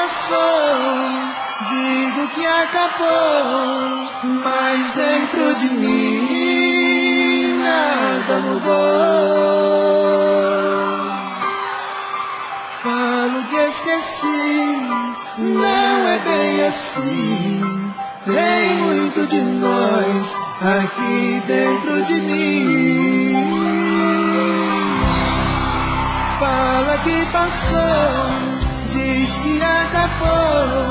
passou, digo que acabou, mas dentro de mim nada mudou. Falo que esqueci, não é bem assim. Tem muito de nós aqui dentro de mim. Fala que passou, diz que acabou,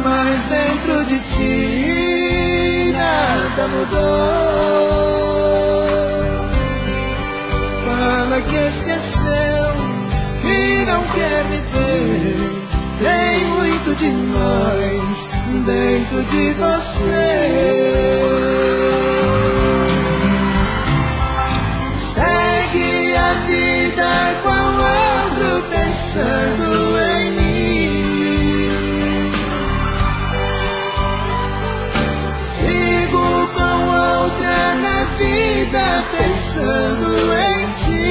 mas dentro de ti nada mudou. Fala que esqueceu, que não quer me ver. Tem muito de nós dentro de você. Segue a vida com outro pensando em mim. Sigo com outra na vida pensando em ti.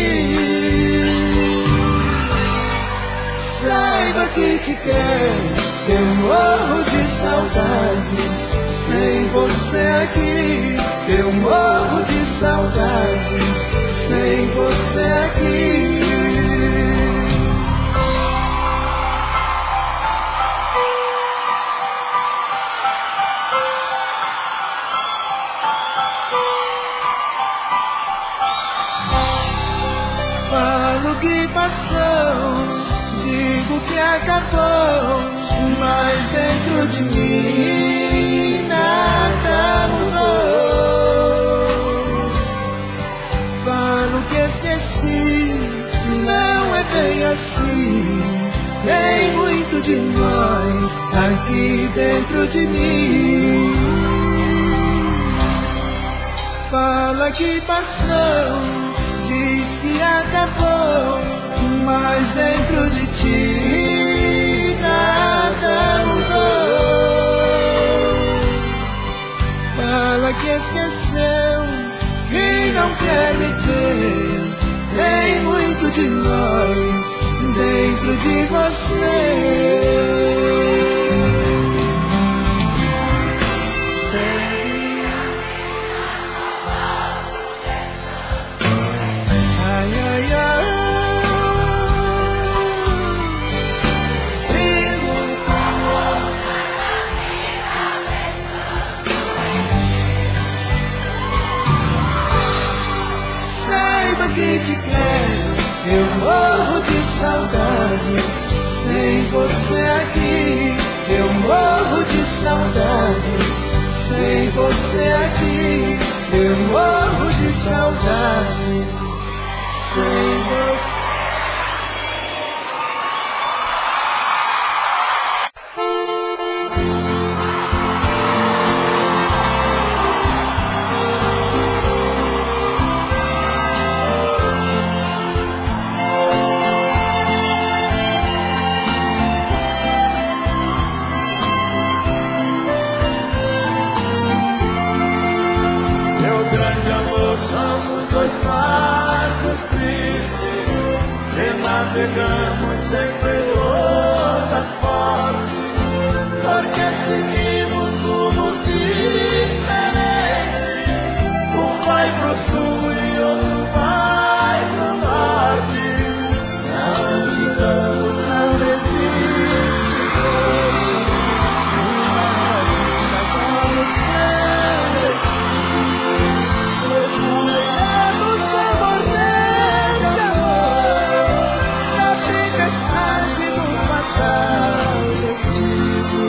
Saiba que te quero, eu morro de saudades. Sem você aqui, eu morro de saudades. Sem você aqui. Falo que passou, digo que acabou, mas dentro de mim nada mudou. Falo que esqueci, não é bem assim. Tem muito de nós aqui dentro de mim. Fala que passou, diz que acabou, mas dentro de ti nada mudou. Fala que esqueceu, que não quer me ver. Tem muito de nós dentro de você. Que te quero, eu morro de saudades. Sem você aqui, eu morro de saudades. Sem você aqui, eu morro de saudades. Sem você. Navegamos sempre em ondas fortes, porque seguimos rumos diferentes. Um vai pro sul e outro vai pro norte. Não ficamos, não existe dois. Nós somos clandestinos, escolhemos pra morrer de amor. Tempestade do fatal destino.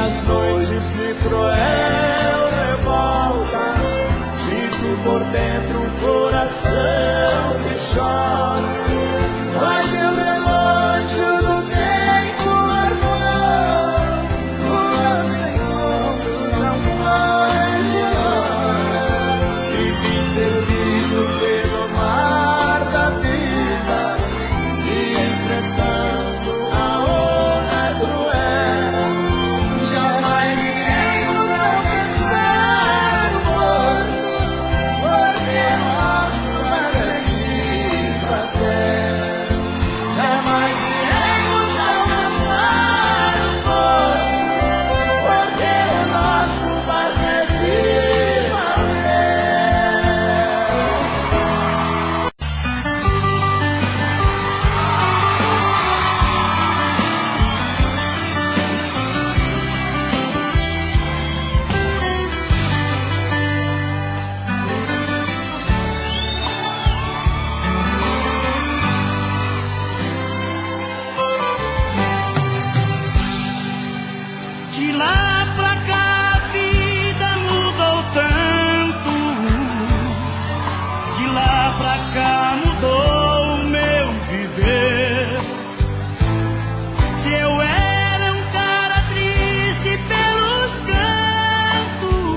nas noites de cruel revolta, sinto por dentro um coração que chora. Mas eu relógio do tempo armou, o Senhor não pode hora. Vivi perdidos pelo mar da vida, e enfrentando a onda cruel, jamais iremos alcançar o porto, porque nosso garantido até. Jamais iremos alcançar o porto, porque o nosso barco é de papel. De lá pra cá a vida mudou tanto, de lá pra cá mudou o meu viver. Se eu era um cara triste pelos cantos,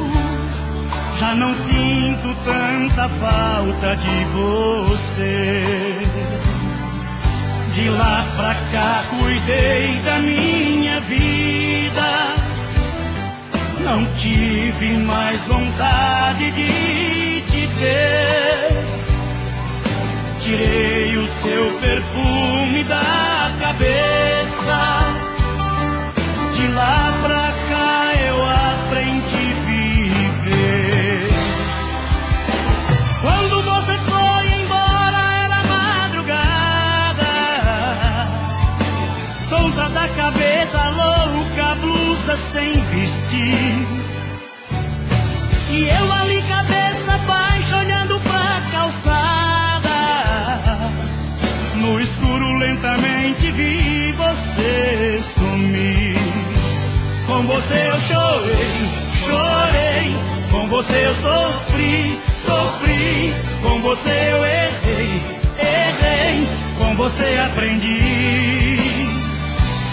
já não sinto tanta falta de você. De lá pra cá cuidei da minha vida, não tive mais vontade de te ter. Tirei o seu perfume da cabeça, de lá pra cá eu aprendi a viver. Quando você foi embora era madrugada, solta da cabeça louca, blusa sem vestir, e eu ali cabeça baixa olhando pra calçada. No escuro lentamente vi você sumir. Com você eu chorei, chorei, com você eu sofri, sofri, com você eu errei, errei, com você aprendi.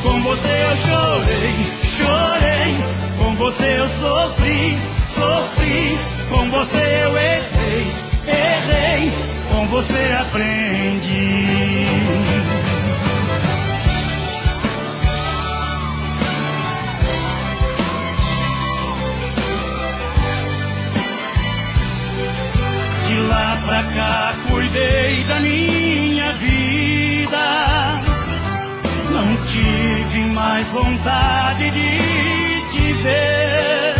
Com você eu chorei, chorei, com você eu sofri, sofri, com você eu errei, errei, com você aprendi. De lá pra cá cuidei da minha vida, não tive mais vontade de te ver.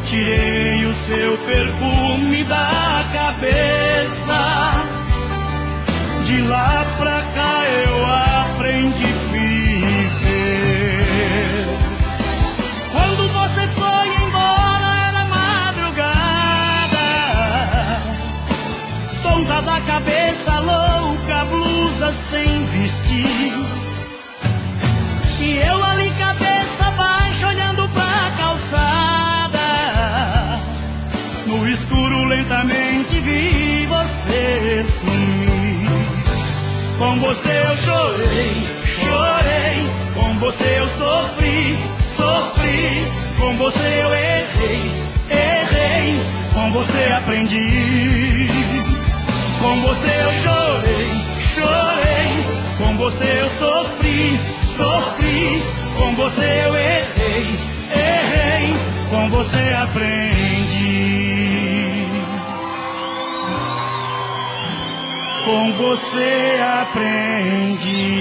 Tirei o seu perfume da cabeça, de lá pra cá eu aprendi a viver. Quando você foi embora era madrugada, tonta da cabeça louca, blusa sem vestir, e eu ali cabeça baixa olhando pra calçada. No escuro lentamente vi você sumir. Com você eu chorei, chorei, com você eu sofri, sofri, com você eu errei, errei, com você aprendi. Com você eu chorei, chorei, com você eu sofri, sofri, com você eu errei, errei, com você aprendi. Com você aprendi.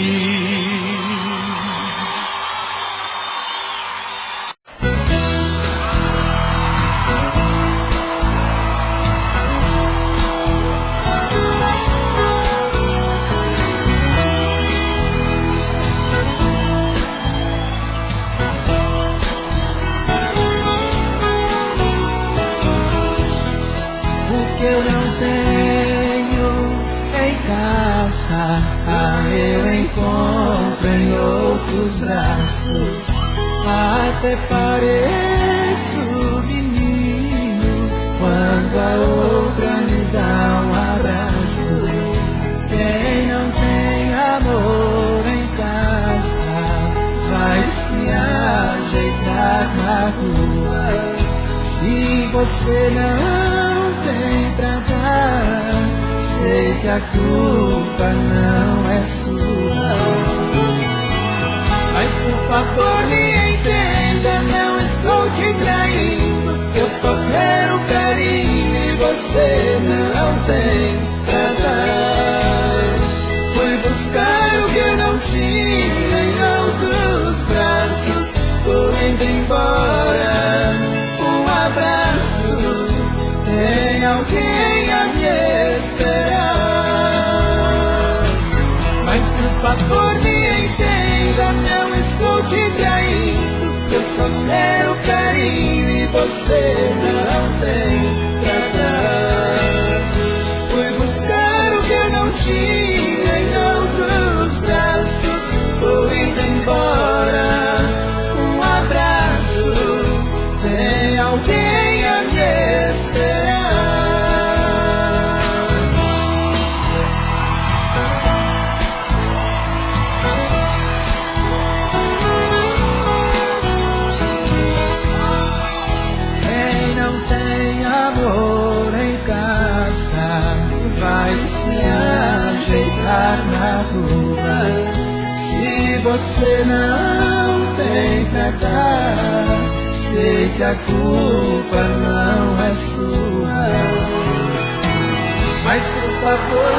O que eu não tenho em casa, eu encontro outros braços. Até pareço menino quando a outra me dá um abraço. Quem não tem amor em casa vai se ajeitar na rua. Se você não tem pra dar, sei que a culpa não é sua. Mas por favor me entenda, não estou te traindo. Eu só quero carinho e você não tem pra dar. Fui buscar o que eu não tinha em outros braços. Vou indo embora, um abraço. Tem alguém a me esperar. Mas por favor me entenda, não estou te traindo. Eu só quero carinho e você não tem pra dar. Fui buscar o que eu não tinha em outros braços. Vou indo embora, um abraço. Tem alguém a me esperar. Vai se ajeitar na rua. Se você não tem pra dar, sei que a culpa não é sua. Mas por favor,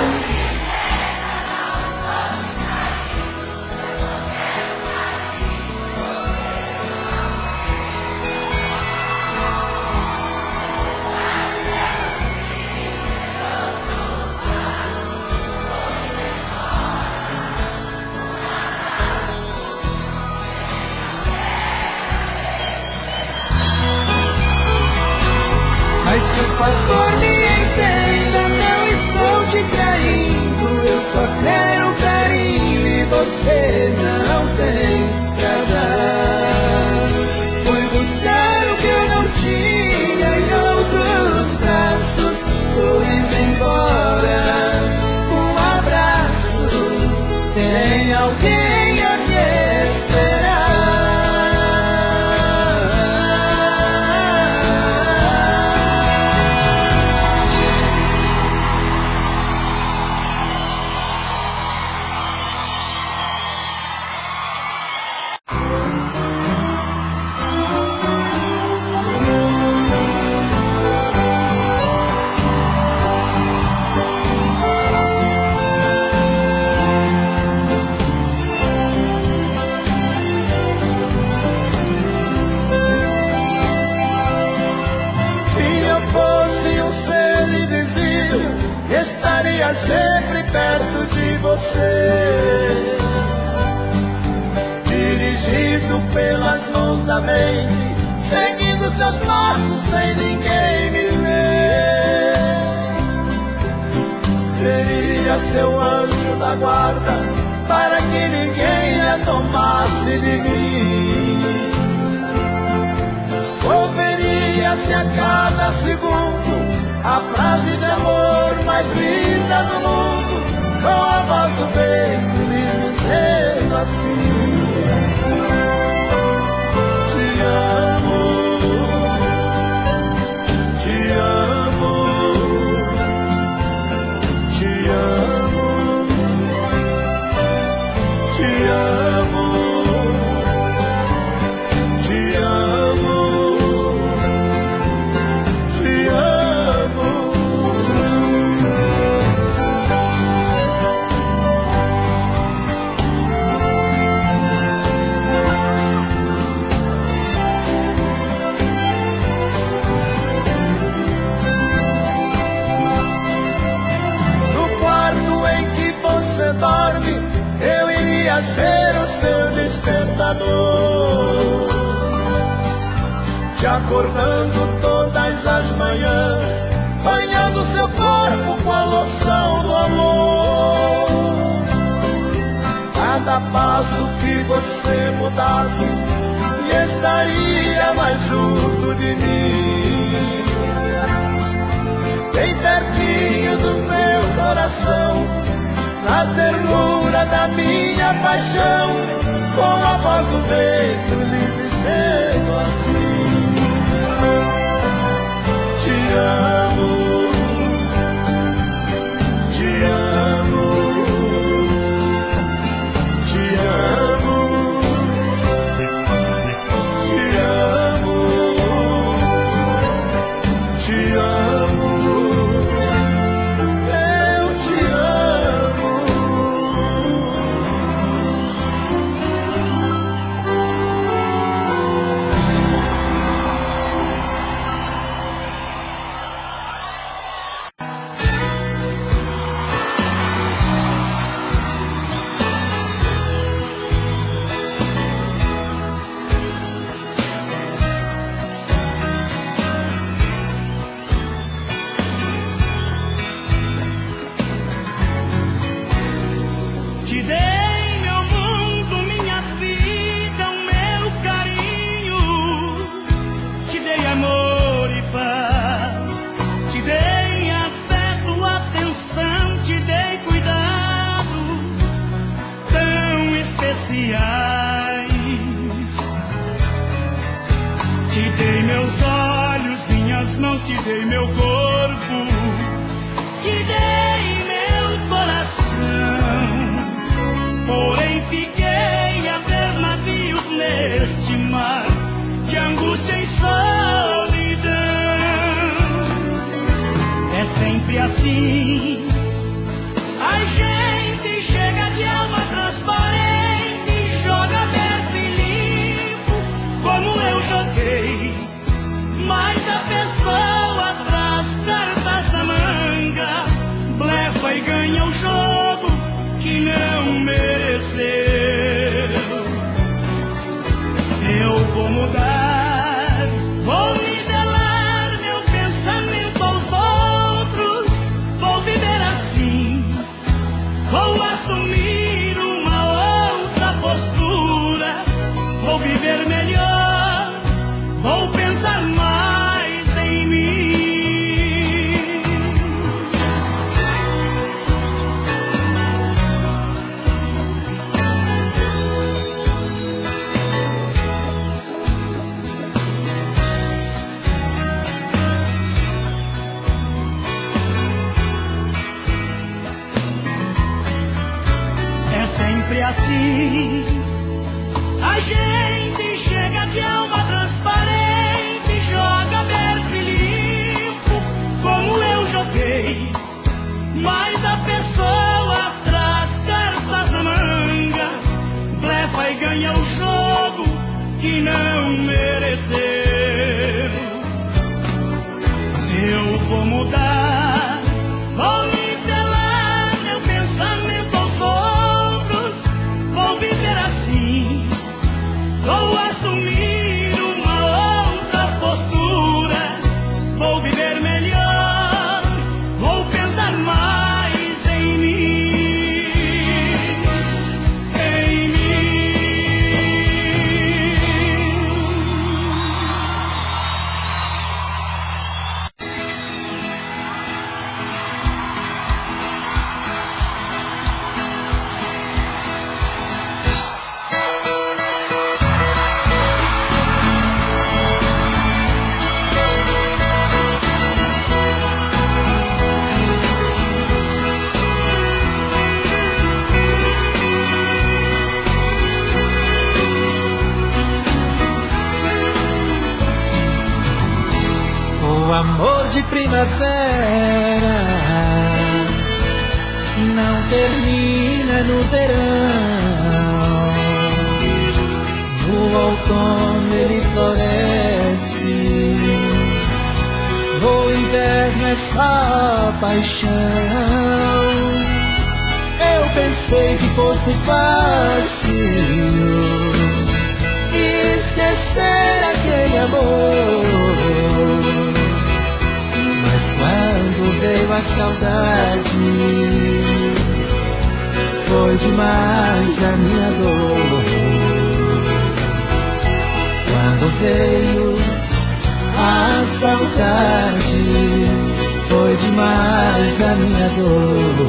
me entenda, não estou te traindo. Eu só quero carinho e você não tem pra dar. Fui buscar o que eu não tinha em outros braços. Vou indo embora, um abraço. Tem alguém a me esperar. Estaria sempre perto de você, dirigido pelas mãos da mente, seguindo seus passos sem ninguém me ver. Seria seu anjo da guarda para que ninguém a tomasse de mim. Ouviria-se a cada segundo a frase de amor mais linda do mundo, com a voz do vento me dizendo assim: te amo, te amo, te amo, te amo, te amo. Dorme, eu iria ser o seu despertador, te acordando todas as manhãs, banhando seu corpo com a loção do amor. cada passo que você mudasse e estaria mais junto de mim. Bem pertinho do meu coração, na ternura da minha paixão, com a voz do vento lhe dizendo assim: te amo. Te amo, te amo, te amo, te amo, eu te amo. Te dei meu mundo, minha vida, o meu carinho. Te dei amor e paz, te dei afeto, atenção, te dei cuidados tão especiais. Te dei meus olhos, minhas mãos, te dei meu corpo, te dei meu coração. Porém fiquei a ver navios neste mar de angústia e solidão. É sempre assim, a gente chega de alma transparente e joga aberto e limpo, como eu joguei. Mas a pessoa traz cartas na manga, blefa e ganha o jogo que não mereceu. Eu vou mudar, vou nivelar meu pensamento aos outros, vou viver assim, vou assumir uma outra postura, vou viver melhor, vou pensar mais em mim. Sempre assim, a gente chega de alma transparente, joga aberto e limpo, como eu joguei. Mas a pessoa traz cartas na manga, blefa e ganha o jogo que não mereceu. Eu vou mudar, vou nivelar meu pensamento aos outros, vou viver assim, vou assumir uma outra postura, vou viver melhor, vou pensar mais em mim, em mim. O amor de primavera não termina no verão. No outono ele floresce, no inverno é só paixão. Eu pensei que fosse fácil esquecer aquele amor, mas quando veio a saudade, foi demais a minha dor. Quando veio a saudade, foi demais a minha dor.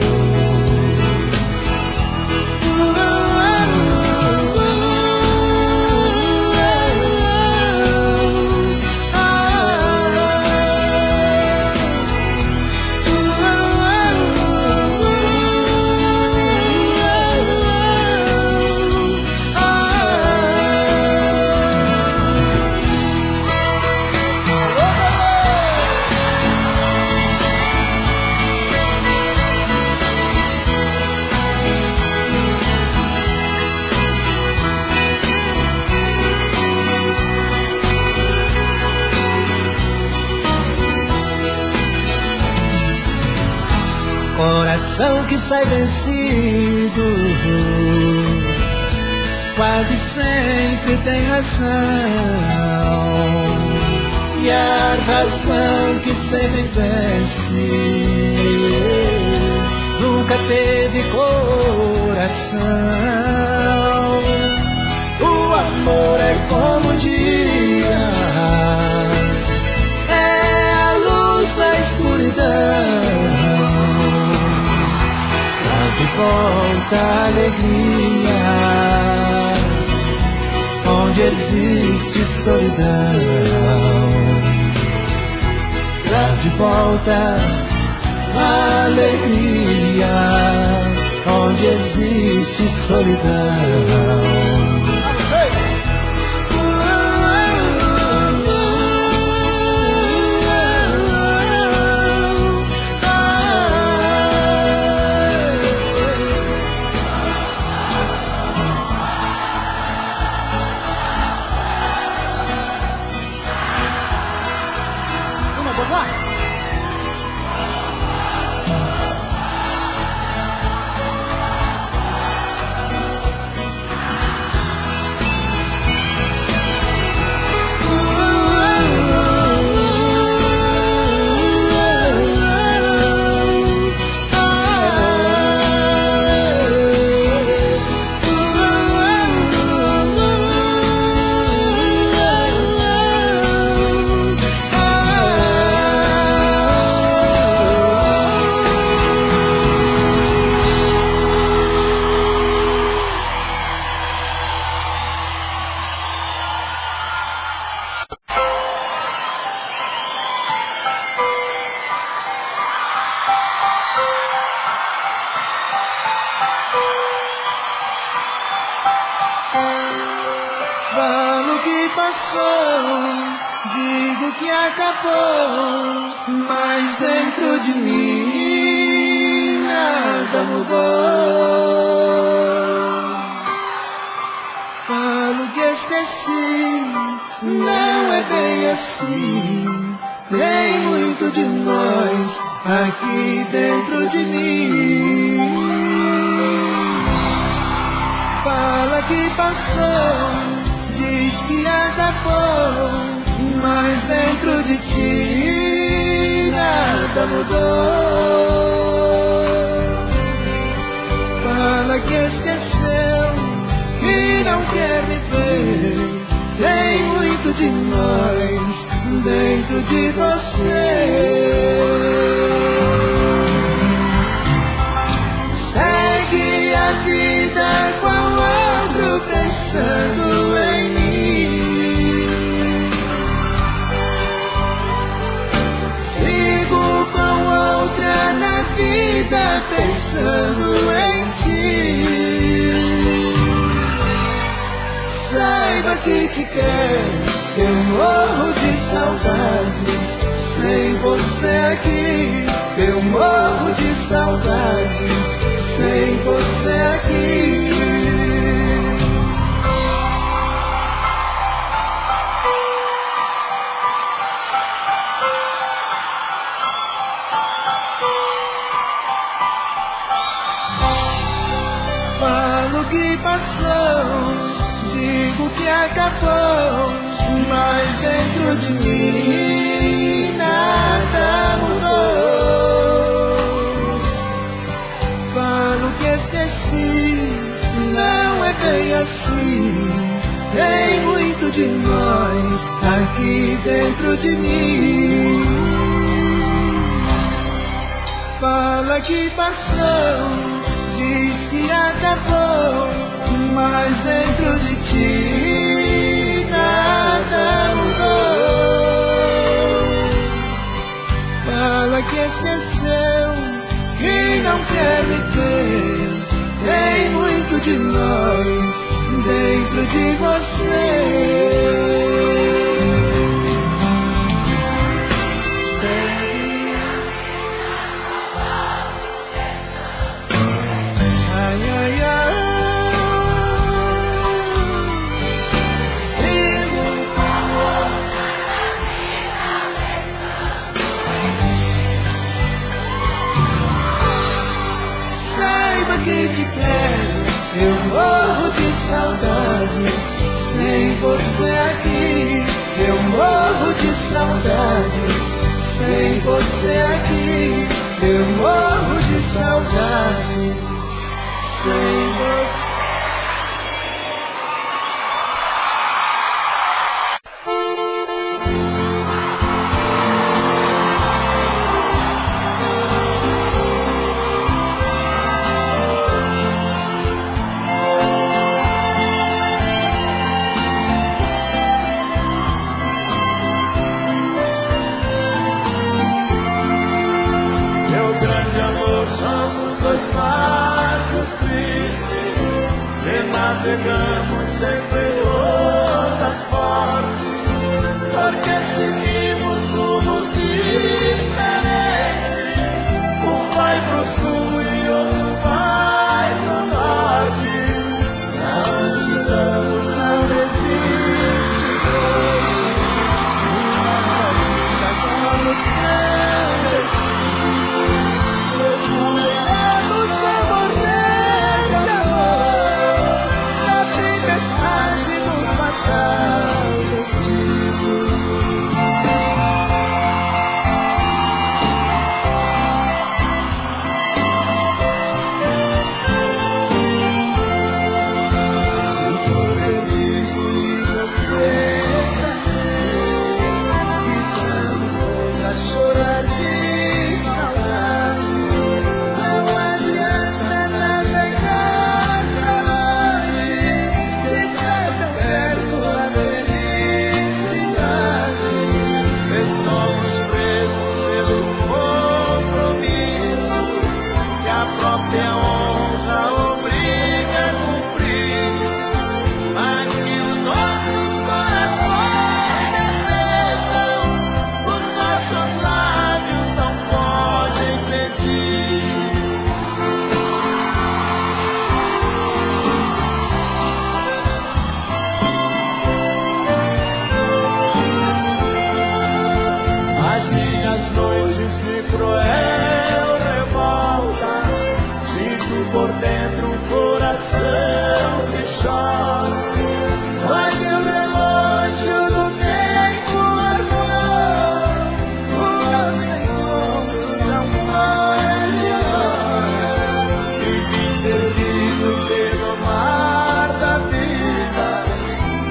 Coração que sai vencido quase sempre tem razão, e a razão que sempre vence nunca teve coração. O amor é como um dia, é a luz da escuridão, de volta a alegria onde existe solidão. Traz de volta a alegria onde existe solidão. Falo que passou, digo que acabou, mas dentro de mim nada mudou. Falo que esqueci, não é bem assim, tem muito de nós aqui dentro de mim. Fala que passou, diz que acabou, mas dentro de ti nada mudou. Fala que esqueceu, que não quer me ver, tem muito de nós dentro de você. Segue a vida com outro pensando em mim. Sigo com outra na vida pensando em ti. Saiba que te quero, eu morro de saudades sem você aqui. Eu morro de saudades sem você aqui. Falo que passou, digo que acabou, mas dentro de mim nada mudou. Falo que esqueci, assim. Tem muito de nós aqui dentro de mim. Fala que passou, diz que acabou, mas dentro de ti nada mudou. Fala que esqueceu, que não quer me ver. Tem muito de nós dentro de você. Que te quero, eu morro de saudades. Sem você aqui, eu morro de saudades. Sem você aqui, eu morro de saudades. Sem você. Marcos tristes que navegamos sempre ondas fortes, porque seguimos rumos diferentes. Um vai pro sul e outro vai pro norte. Pra onde vamos não existe dois. Ainda somos clandestinos. Cruel revolta, sinto por dentro um coração que chora. Mas o relógio do tempo armou, o nosso encontro não pode hora. E vim perdidos pelo mar da vida,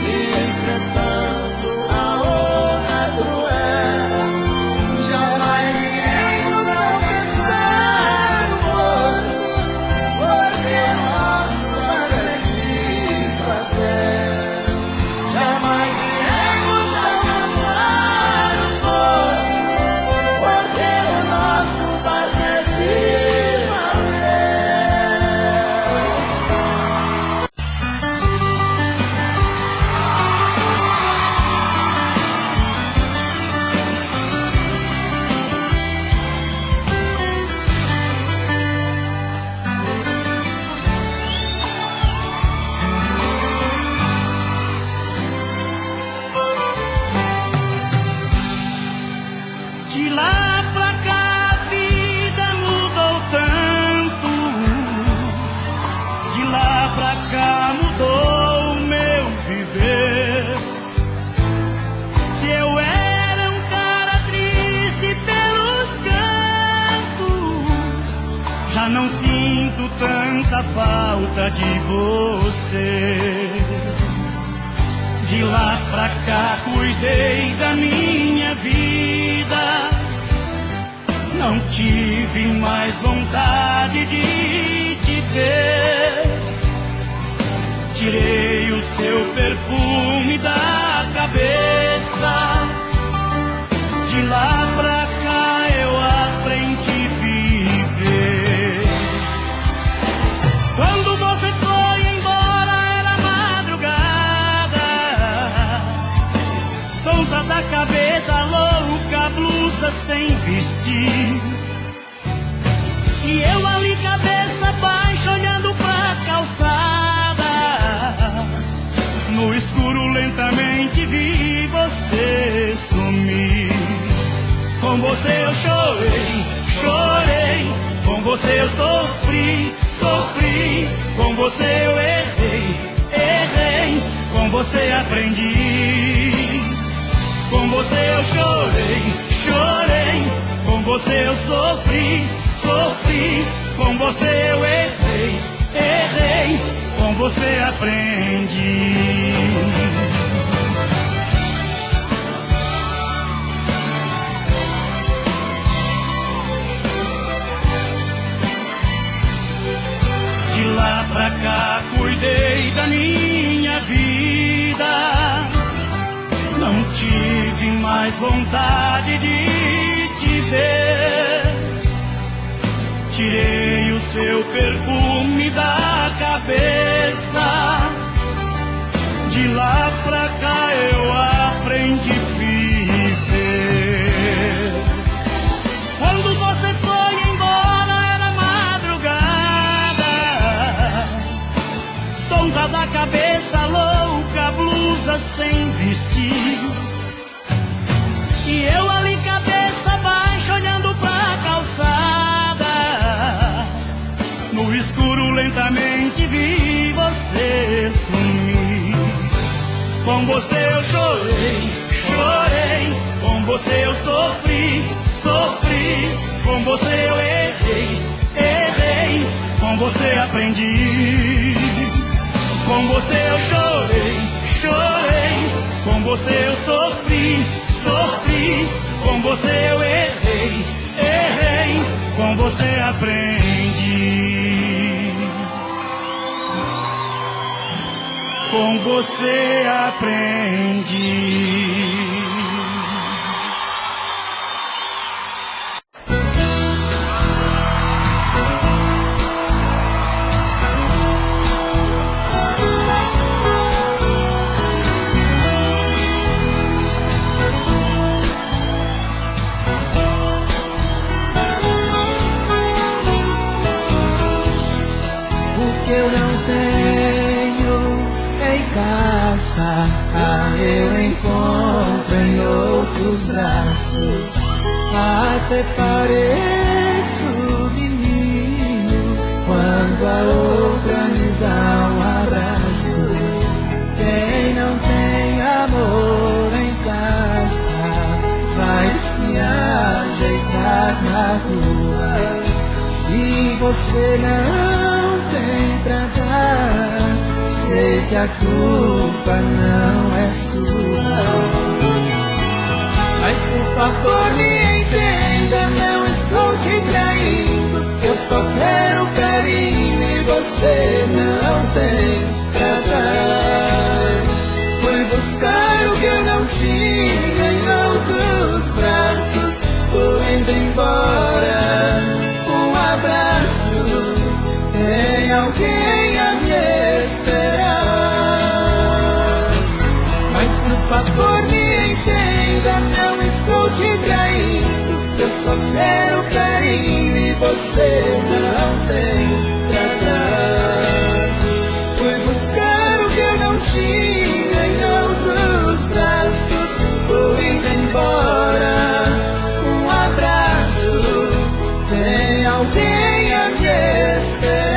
e enfrentando a onda cruel. Jamais de lá pra cá a vida mudou tanto. De lá pra cá mudou o meu viver. Se eu era um cara triste pelos cantos, já não sinto tanta falta de você. De lá pra cá cuidei da minha vida, não tive mais vontade de te ver. Tirei o seu perfume da cabeça, de lá pra cá eu aprendi a viver. Quando você foi embora era madrugada, solta da cabeça louca, blusa sem vestir, e eu ali cabeça baixa olhando pra calçada. No escuro lentamente vi você sumir. Com você eu chorei, chorei. Com você eu sofri, sofri. Com você eu errei, errei. Com você aprendi. Com você eu chorei, chorei. Com você eu sofri, sofri. Com você eu errei, errei. Com você aprendi. De lá pra cá cuidei da minha vida, não tive mais vontade de te ver. Tirei o seu perfume da cabeça, de lá pra cá eu aprendi a viver. Quando você foi embora era madrugada, tonta da cabeça louca, blusa sem vestir, e eu ali cabeça baixa olhando pra calçada. No escuro lentamente vi você sumir. Com você eu chorei, chorei. Com você eu sofri, sofri. Com você eu errei, errei. Com você aprendi. Com você eu chorei, chorei. Com você eu sofri, sofri. Com você eu errei, errei. Com você aprendi. Com você aprendi. Que eu não tenho em casa, eu encontro em outros braços. Até pareço menino quando a outra me dá um abraço. Quem não tem amor em casa vai se ajeitar na rua. Se você não tem pra dar, sei que a culpa não é sua. Mas por favor me entenda, não estou te traindo. Eu só quero carinho e você não tem pra dar. Fui buscar o que eu não tinha em outros braços. Tô indo embora, um abraço. Tem alguém a me esperar. Mas por favor me entenda, não estou te traindo. Eu só quero carinho e você não tem pra dar. Fui buscar o que eu não tinha em outros braços. Vou indo embora, um abraço. Tem alguém a me esperar.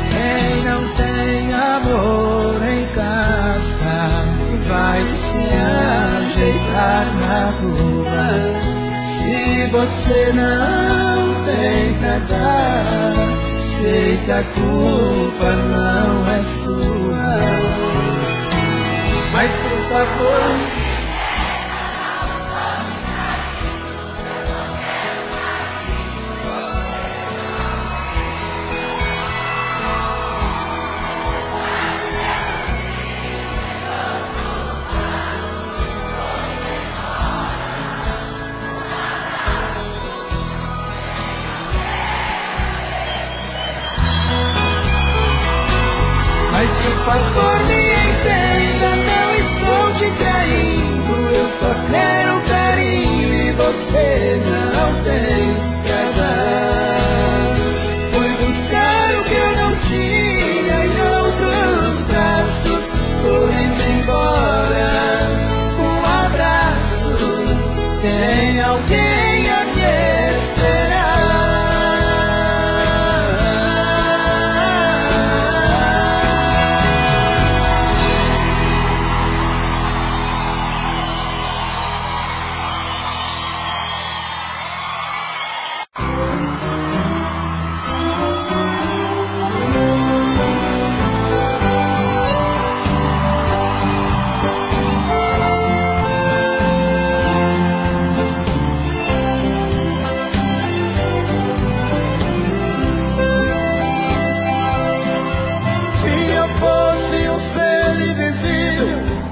Quem não tem amor rua. Se você não tem pra dar, sei que a culpa não é sua. Mas por favor, mas por favor me entenda, não estou te traindo. Eu só quero carinho e você não tem pra dar. Fui buscar o que eu não tinha em outros braços. Tô indo embora, um abraço. Tem alguém a me esperar.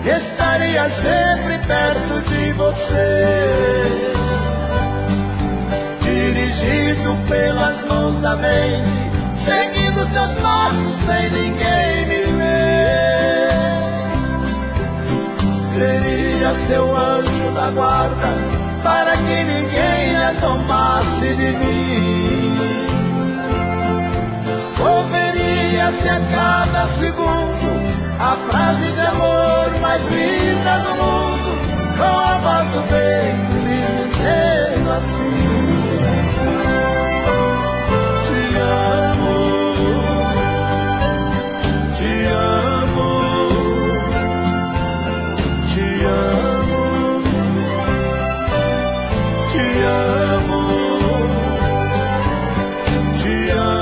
Estaria sempre perto de você, dirigido pelas mãos da mente, seguindo seus passos sem ninguém me ver. Seria seu anjo da guarda, para que ninguém a tomasse de mim. Ouviria-se a cada segundo a frase de amor mais linda do mundo, com a voz do vento lhe dizendo assim: te amo, te amo, te amo, te amo, te amo.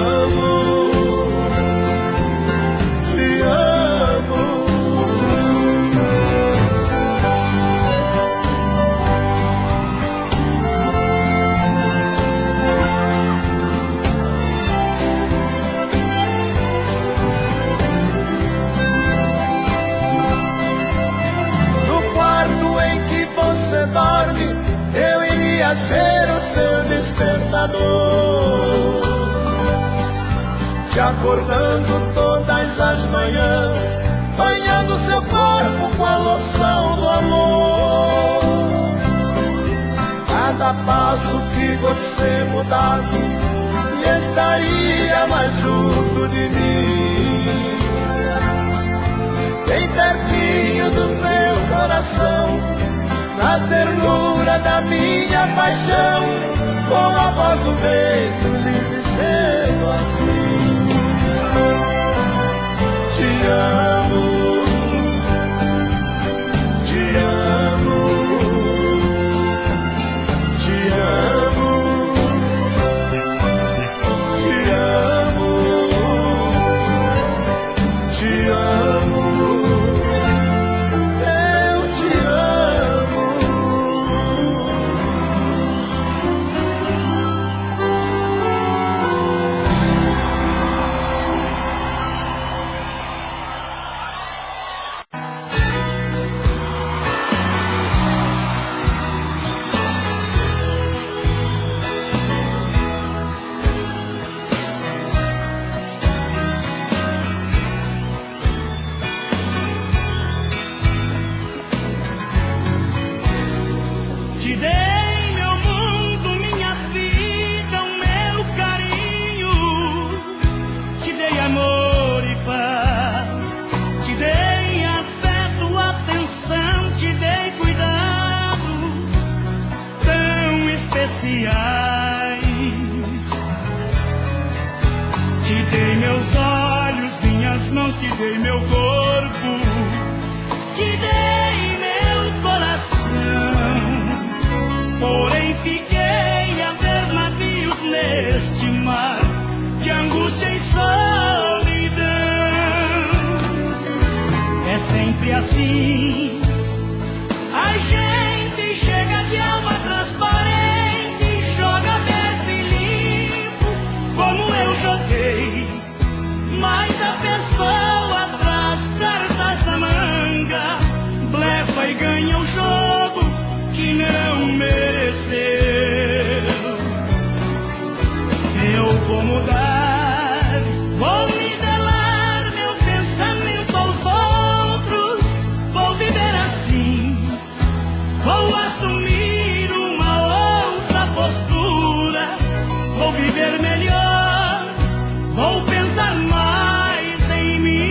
Dorme, eu iria ser o seu despertador, te acordando todas as manhãs, banhando seu corpo com a loção do amor. Cada passo que você mudasse, estaria mais junto de mim, bem pertinho do meu coração, na ternura da minha paixão, com a voz do vento lhe dizendo assim: te amo, te amo, te amo, te amo, te amo. Te dei meu mundo, minha vida, o meu carinho. Te dei amor e paz, te dei afeto, atenção, te dei cuidados tão especiais. Te dei meus olhos, minhas mãos, te dei meu corpo, te dei meu coração. assim. A gente chega de alma transparente, joga aberto e limpo, como eu joguei. Mas a pessoa traz cartas na manga, blefa e ganha o jogo que não mereceu. Eu vou mudar, vou nivelar meu pensamento aos outros, vou viver assim, vou assumir uma outra postura, vou viver melhor, vou pensar mais em mim.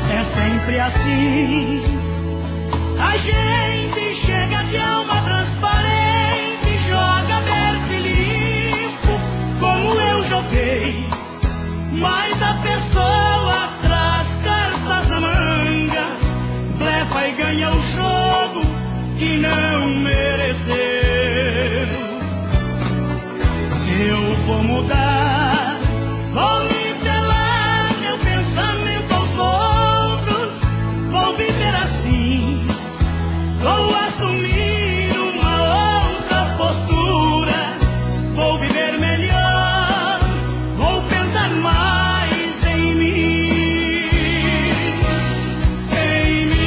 É sempre assim, a gente chega de alma transparente, joga aberto e limpo, como eu joguei. Mas a pessoa traz cartas na manga, blefa e ganha o jogo que não mereceu. Eu vou mudar, vou nivelar meu pensamento aos outros, vou viver assim, vou assumir uma outra postura, vou viver melhor, vou pensar mais em mim, em mim.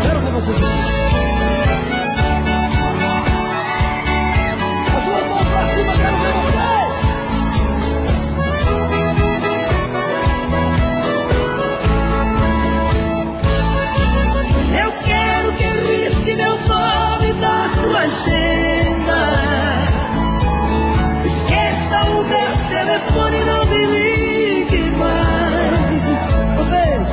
Quero ver vocês juntos. As suas mãos pra cima, quero ver vocês. Eu quero que risque meu nome da sua agenda. Esqueça o meu telefone, não me ligue mais. Vocês.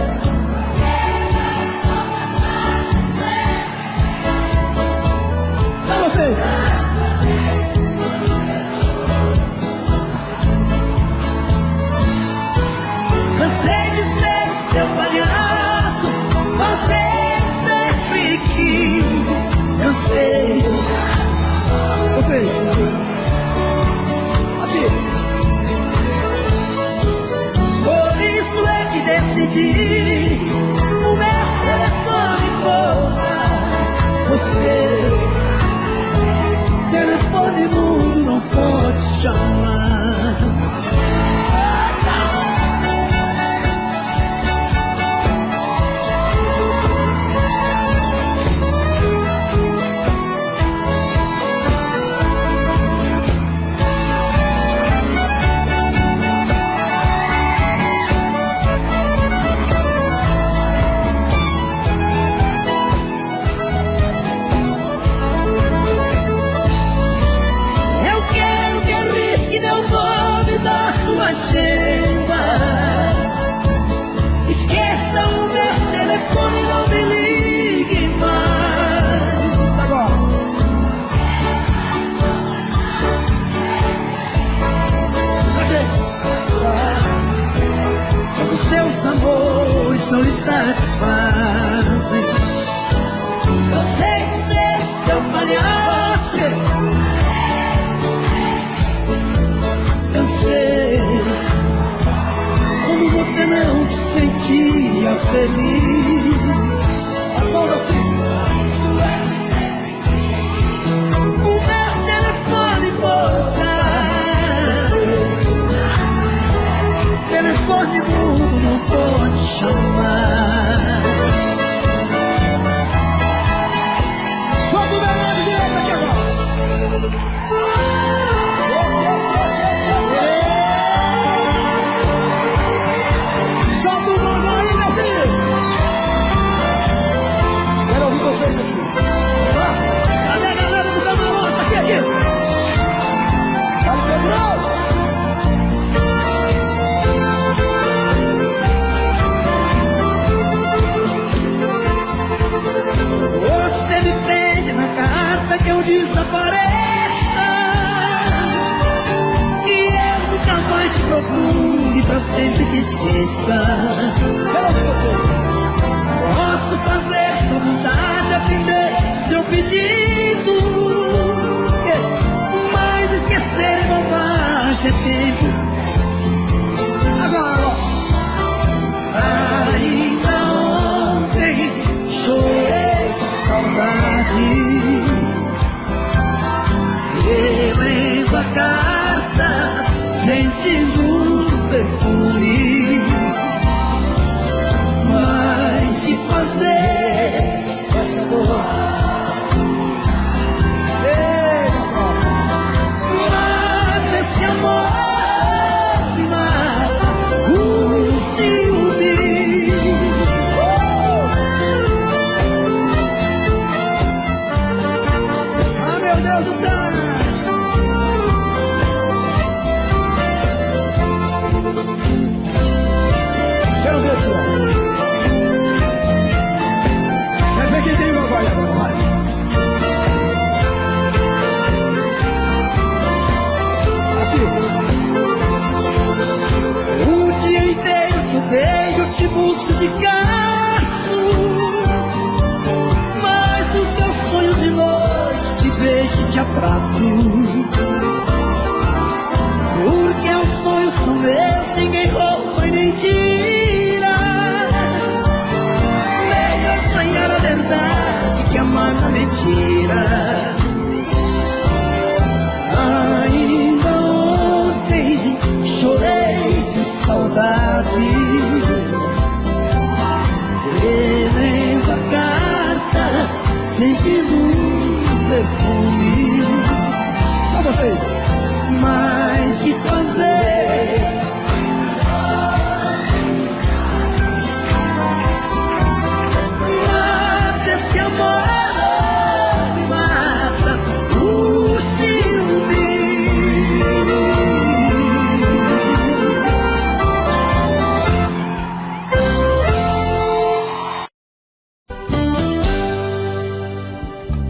Só vocês. Cansei de ser seu palhaço, você sempre quis. Eu sei. Vocês. Aqui. Por isso é que decidi o meu telefone cobrar você. Telefone mudo não pode chamar. Eu quero que risque meu nome da sua agenda. Esqueça o meu telefone, não me ligue mais. Agora. Quando seus amores não lhe satisfazem, cansei de ser seu palhaço. Cansei quando você não se sentia feliz. As mãos assim. O meu telefone tocar. Telefone mudo não pode chamar. Vamos ver mais direito aqui agora. Solta o mundo aí, meu filho. Quero ouvir vocês aqui. Vamos lá. Cadê a galera do camarote? Aqui. Vale Pedrão. esqueça. Quero ouvir você. Posso fazer sua vontade, atender seu pedido, mas esquecer é bobagem, é tempo. Agora. Ainda ontem chorei de saudade, relendo a carta, sentindo o perfume. Mas se fazer Essa dor. mata esse amor, me mata o ciúme. Ah, meu Deus do céu. Quero ver, tio. Quer ver quem tem vergonha agora, vai. Aqui. O dia inteiro te odeio, te busco de caço, mas nos meus sonhos de noite te beijo e te abraço. Porque os sonhos são meus, ninguém rouba e nem tira. Melhor sonhar a verdade que amar na mentira. Ainda ontem chorei de saudade, relendo a carta, sentindo um perfume. Só vocês. Mas que fazer? Mata esse amor, me mata o ciúme.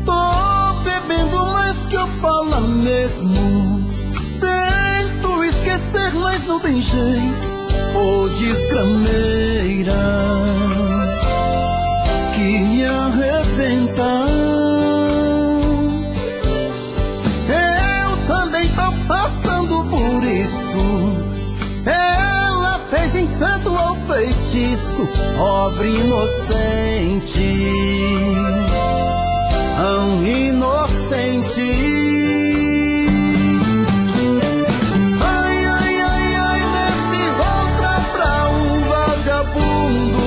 Tô bebendo mais que eu falo mesmo. Tento esquecer, mas não tem jeito. Ô desgrameira que me arrebenta. Eu também tô passando por isso. Ela fez encanto ao feitiço, pobre inocente, tão inocente. Ai, ai, ai, ai, nesse outra pra um vagabundo.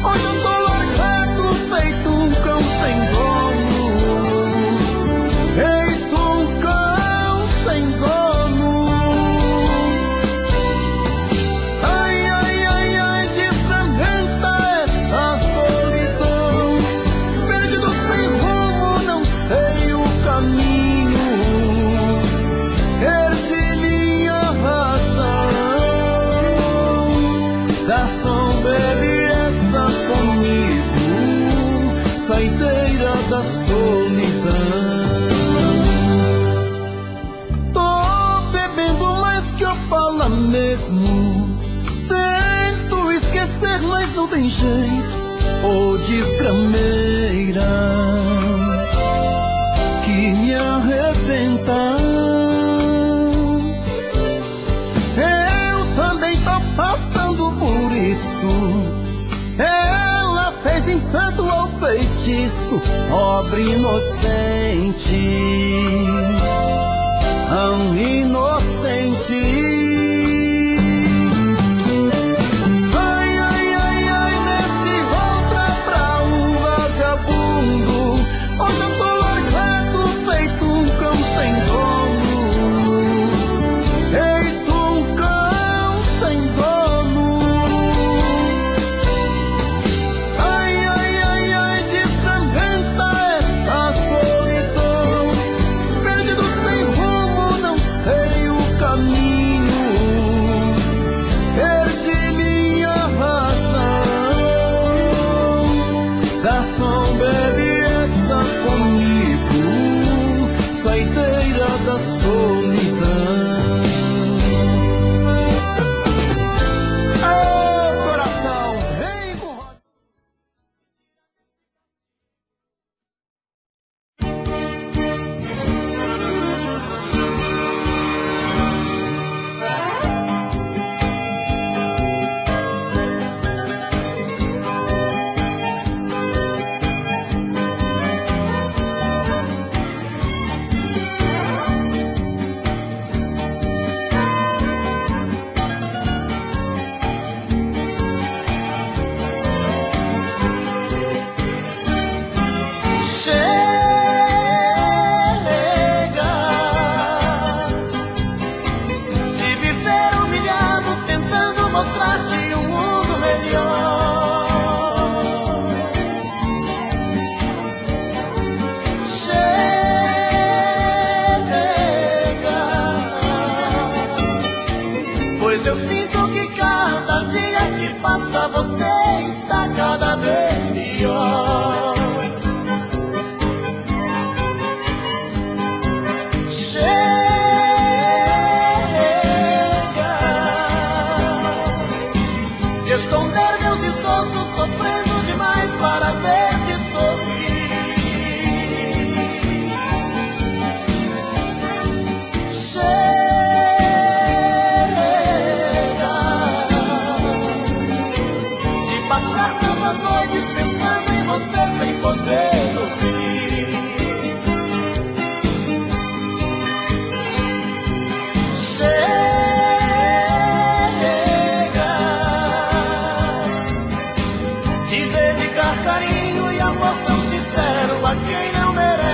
Hoje eu tô largado, feito um cão sem dono. Feito um cão sem dono. Ai, ai, ai, ai, desfragmenta essa solidão. Perdido sem rumo, não sei o caminho. Perdi minha razão. Garçom, bebe essa comigo, saideira da solidão. Tô bebendo mais que eu falo mesmo. Tento esquecer, mas não tem jeito. Ô desgrameira que me arrebenta. Eu também tô passando por isso. Ela fez encanto ao feitiço, pobre inocente, tão inocente. Ai, ai, ai, ai, nesse outra pra um vagabundo. Hoje eu tô largado, feito um cão sem dono. Feito um cão sem dono. Ai, ai, ai, ai, desfragmenta essa solidão. Perdido sem rumo, não sei o caminho. faça, você está cada vez pior. Chega de esconder meus desgostos, sofrendo demais para ver-te sorrir. Chega de passar tantas noites pensando em você sem poder dormir. Chega de dedicar carinho e amor tão sincero a quem não merece.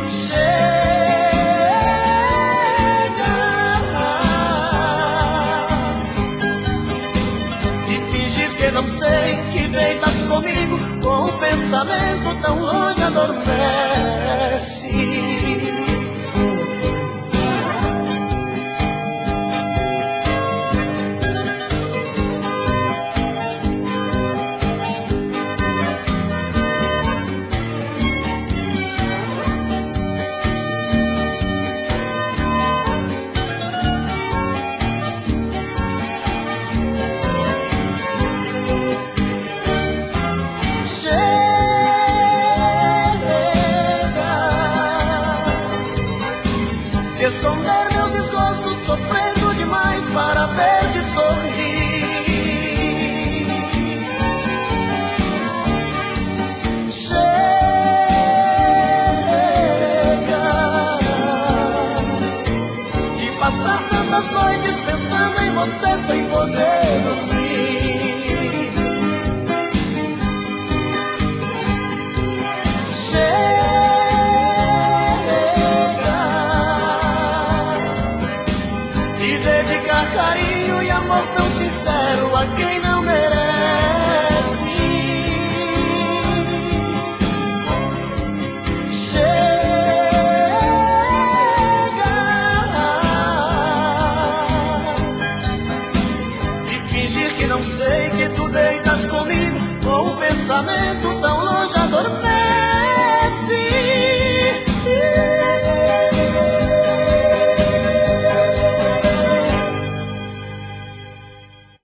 Chega de fingir que não sei, que deitas comigo com um pensamento tão longe adormece. Esconder meus desgostos, sofrendo demais para ver-te sorrir. Chega de passar tantas noites pensando em você sem poder dormir. E dedicar carinho e amor tão sincero a quem não merece. Chega de fingir que não sei, que tu deitas comigo com um pensamento tão longe adormece.